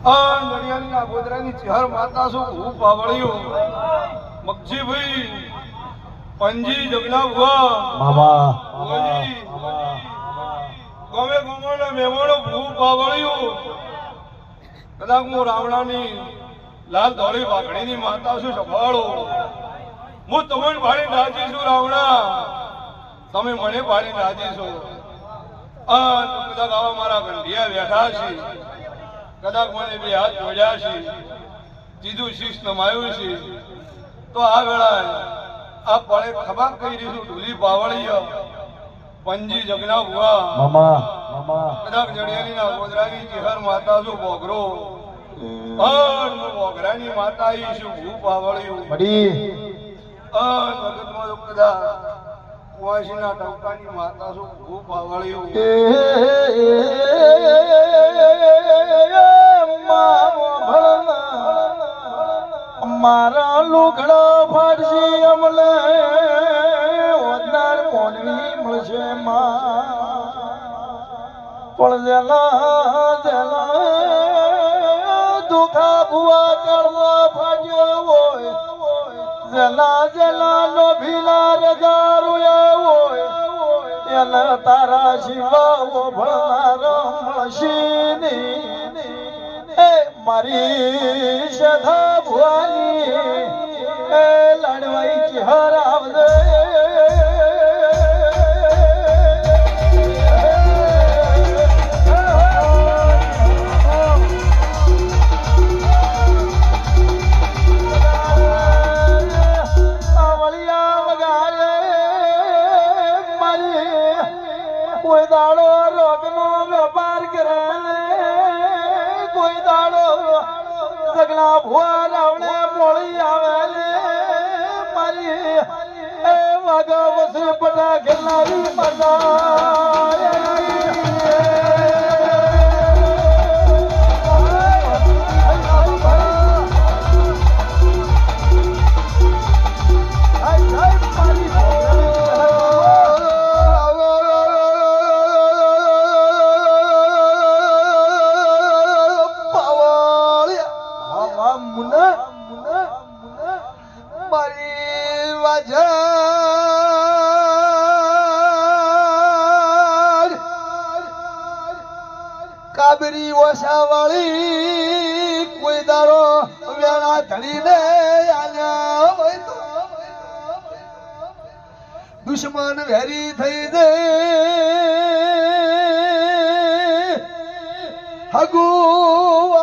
આ નડિયાની આ ગોદરાની ચહેર માતા શું હું પાવળ્યો મગજી ભાઈ પંજી જગના ભુવા બાબા ગમે ગમે મેમણો ભૂ પાવળ્યો કદાચ હું રાવણાની લાલ ધોળી વાઘણીની માતા છું સંભાળો હું તમને ભાડી રાજી છું રાવણા તમે મને ભાડી રાજી છો કદાચ આવા મારા ગંઢિયા બેઠા છે કદાચ મને બે હાથ જોડ્યા છે ત્રીજું શીશ નમાયું છે તો આ વેળાએ આ પળે ખબર કહી રહી છું ઢૂલી પાવળીય પંજી જગના ભુવા મામા મામા કદાચ જડિયાની ના ગોદરાની ચહેર માતા છું બોગરો બોગરાની માતા ઈ છું ભૂ પાવળ્યું બડી જગતમાં તો કદાચ કુવાસીના ટંકાની માતા છું ભૂ પાવળ્યું મારા લુગડા ફાડશી અમલે ઓદનાર મોનવી મળશે માં પણ જેલા જેલા દુખા ભુવા કરવા ફાડ્યો હોય જેલા જેલા નો ભીલા રજારુયા હોય એના તારા શિવા ભણનાર મળશી ની મારી સધા ભુવાની લડવાઈ ચહેર આવજે આવળિયા વગાડે મારી કોઈ દાડો રોગનો વેપાર કરે કોઈ દાડો સગલા ભુવા રાવણે મોળી આવે મારી એ વાગા વસે પટા ગેલારી માતા કાબરી ઓસાવાળી કોઈ દારો વેળા ધડીને આલ્યા હોય તો દુશ્મન વેરી થઈ દે હગુ